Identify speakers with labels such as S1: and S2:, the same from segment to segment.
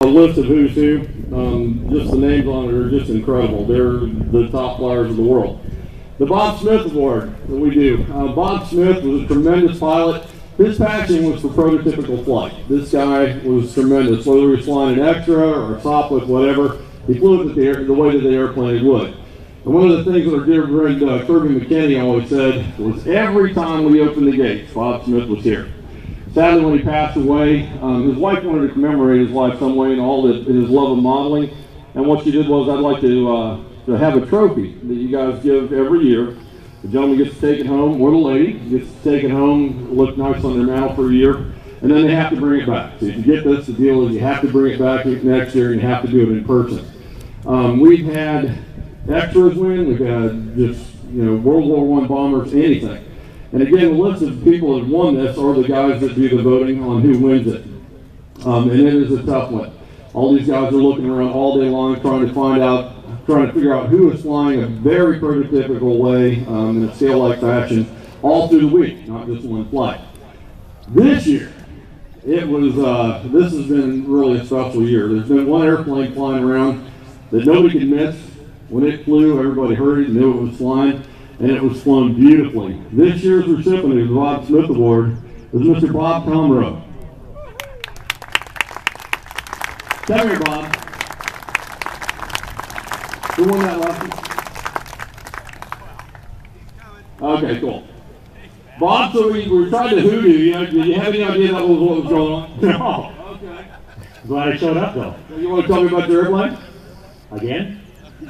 S1: A list of who's who. Just the names on it are just incredible. They're the top flyers of the world. The Bob Smith Award that we do. Bob Smith was a tremendous pilot. His passion was for prototypical flight. This guy was tremendous. Whether he was flying an extra or a Sopwith, whatever, he flew it the way that the airplane would. And one of the things that our dear friend Kirby McKinney always said was every time we opened the gates, Bob Smith was here. Sadly, when he passed away, his wife wanted to commemorate his life some way and all his love of modeling. And what she did was, I'd like to have a trophy that you guys give every year. The gentleman gets to take it home, or the lady gets to take it home, look nice on their mantle for a year, and then they have to bring it back. So if you get this, the deal is you have to bring it back next year and you have to do it in person. We've had extras win, we've had just, World War I bombers, anything. And again, the list of people that have won this are the guys that do the voting on who wins it. And it is a tough one. All these guys are looking around all day long trying to figure out who is flying a very prototypical way in a scale-like fashion all through the week, not just one flight. This year, this has been really a special year. There's been one airplane flying around that nobody could miss. When it flew, everybody heard it and knew it was flying, and it was flown beautifully. This year's recipient of the Bob Smith Award is Mr. Bob Comroe. Come here, Bob. Who won that last one? Okay, cool. Bob, so we were trying to hoodoo you. Did you have any idea that was what was going on?
S2: No.
S1: Okay.
S2: Glad I showed up, though.
S1: You want to tell me about your airplane?
S2: Again?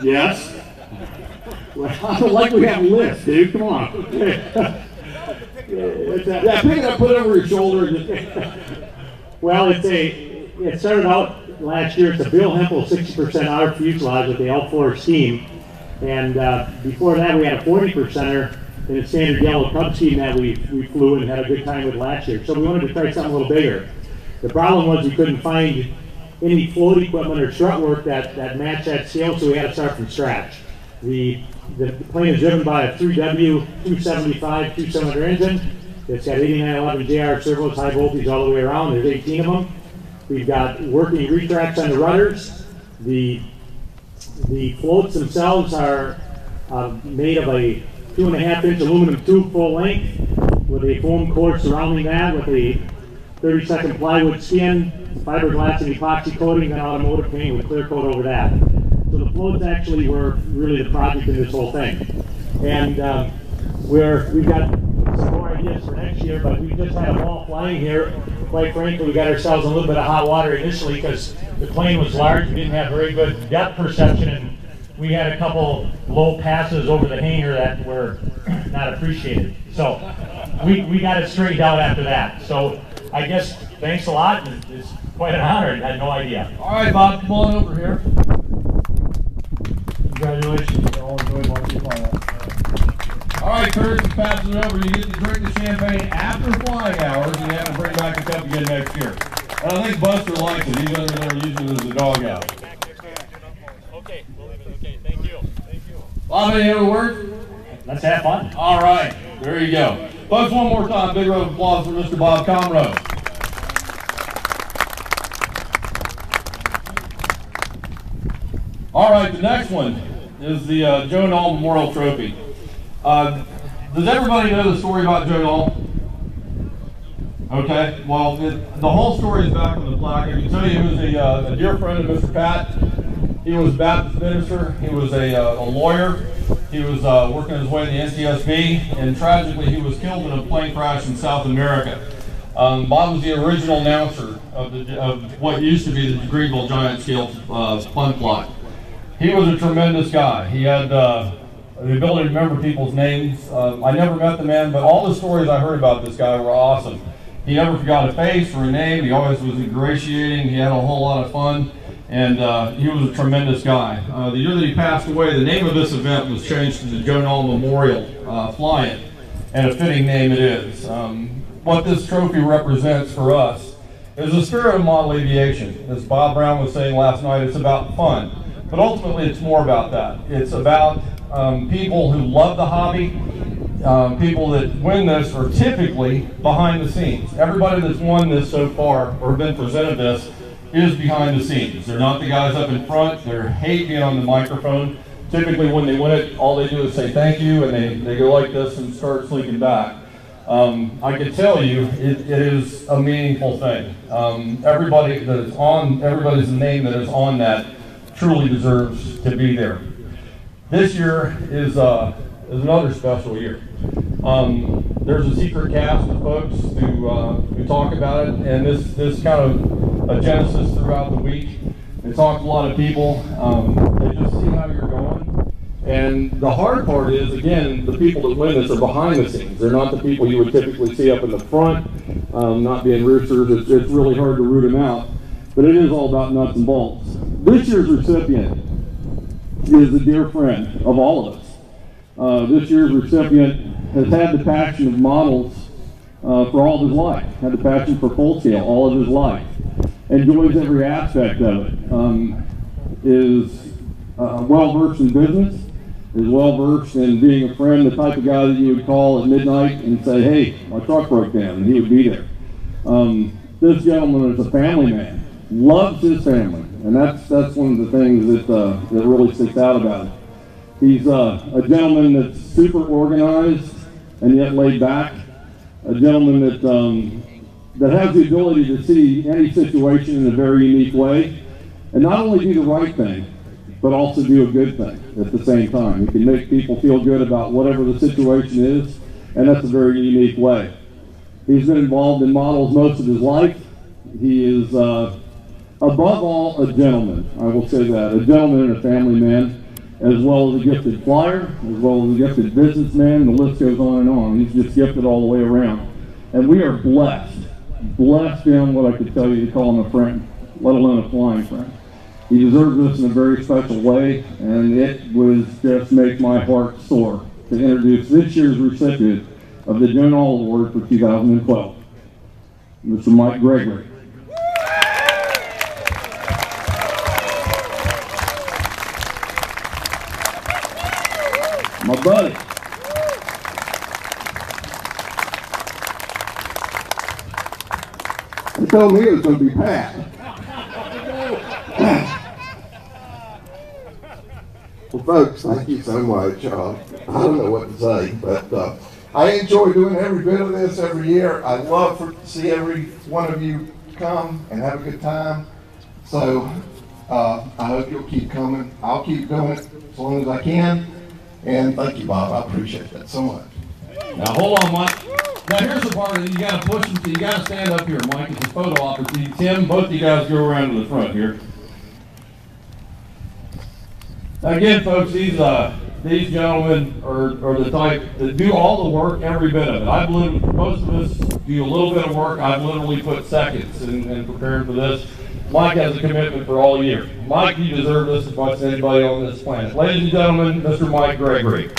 S1: Yes. Well, I don't like we have a list, dude. Come on. Yeah, pick it up, put it over your shoulder.
S2: Well, it started out last year. It's a Bill Hempel 60% outer fuselage with the L4 scheme. And before that, we had a 40%er in a standard yellow Cub scheme that we flew and had a good time with last year. So we wanted to try something a little bigger. The problem was we couldn't find any float equipment or strut work that matched that scale, so we had to start from scratch. The plane is driven by a 3W 275 two-cylinder engine. It's got 8911 JR servos, high voltage all the way around. There's 18 of them. We've got working retracts on the rudders. The floats themselves are made of a 2.5-inch aluminum tube full length with a foam core surrounding that with a 30-second plywood skin, fiberglass and epoxy coating, and automotive paint with clear coat over that. So the floats actually were really the project in this whole thing. And we've got some more ideas for next year, but we just had a ball flying here. Quite frankly, we got ourselves a little bit of hot water initially because the plane was large. We didn't have very good depth perception, and we had a couple low passes over the hangar that were not appreciated. So we got it straightened out after that. So I guess thanks a lot. It's quite an honor. I had no idea.
S1: All right, Bob, come on over here.
S2: Congratulations. All enjoyed watching you fly.
S1: All right, Curtis is passing it over. You get to drink the champagne after flying hours, and you have to bring back a cup again next year. And I think Buster likes it. He's under there using it as a dog out.
S3: Okay, we'll leave it. Okay, thank you. Thank you.
S1: Bob, any other words?
S2: Let's have fun.
S1: All right, there you go. Folks, one more time, big round of applause for Mr. Bob Comroe. All right, the next one is the Joe Nall Memorial Trophy. Does everybody know the story about Joe Nall? Okay, well, the whole story is back on the plaque. I can tell you he was a dear friend of Mr. Pat. He was a Baptist minister. He was a lawyer. He was working his way in the NTSB, and tragically he was killed in a plane crash in South America. Bob was the original announcer of what used to be the Greenville Giant Scale fun fly. He was a tremendous guy. He had the ability to remember people's names. I never met the man, but all the stories I heard about this guy were awesome. He never forgot a face or a name. He always was ingratiating. He had a whole lot of fun, and he was a tremendous guy. The year that he passed away, the name of this event was changed to the Joe Nall Memorial Fly-In, and a fitting name it is. What this trophy represents for us is the spirit of model aviation. As Bob Brown was saying last night, it's about fun. But ultimately, it's more about that. It's about people who love the hobby. People that win this are typically behind the scenes. Everybody that's won this so far, or been presented this, is behind the scenes. They're not the guys up in front. They hate being on the microphone. Typically when they win it, all they do is say thank you, and they go like this and start slinking back. I can tell you, it is a meaningful thing. Everybody that is on, everybody's name that is on that truly deserves to be there. This year is another special year. There's a secret cast of folks who talk about it, and this kind of a genesis throughout the week. They talk to a lot of people. They just see how you're going. And the hard part is, again, the people that win this are behind the scenes. They're not the people you would typically see up in the front, not being roosters. It's really hard to root them out. But it is all about nuts and bolts. This year's recipient is a dear friend of all of us. This year's recipient has had the passion of models for all of his life, had the passion for full scale all of his life, enjoys every aspect of it, is well-versed in business, is well-versed in being a friend, the type of guy that you would call at midnight and say, hey, my truck broke down, and he would be there. This gentleman is a family man, loves his family, and that's one of the things that really sticks out about it. He's a gentleman that's super organized and yet laid back, a gentleman that has the ability to see any situation in a very unique way, and not only do the right thing, but also do a good thing at the same time. He can make people feel good about whatever the situation is, and that's a very unique way. He's been involved in models most of his life. He is, above all, a gentleman. I will say that. A gentleman and a family man, as well as a gifted flyer, as well as a gifted businessman. The list goes on and on. He's just gifted all the way around. And we are blessed beyond what I could tell you to call him a friend, let alone a flying friend. He deserves this in a very special way, and it was just make my heart soar to introduce this year's recipient of the Nall Award for 2012, Mr. Mike Gregory. My buddy. They told me it was going to be Pat.
S4: Well, folks, thank you so much. I don't know what to say, but I enjoy doing every bit of this every year. I love to see every one of you come and have a good time. So I hope you'll keep coming. I'll keep doing it as long as I can. And thank you, Bob. I appreciate that so much.
S1: Now hold on, Mike. Now here's the part that you got to push him to. You got to stand up here, Mike. It's a photo opportunity. Tim, both of you guys go around to the front here. Now again, folks, these gentlemen are the type that do all the work, every bit of it. Most of us do a little bit of work. I've literally put seconds in preparing for this. Mike has a commitment for all year. Mike, you deserve this as much as anybody on this planet. Ladies and gentlemen, Mr. Mike Gregory.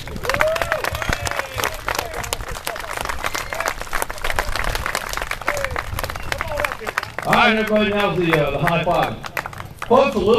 S1: All right, everybody, now's the high five. Folks, a little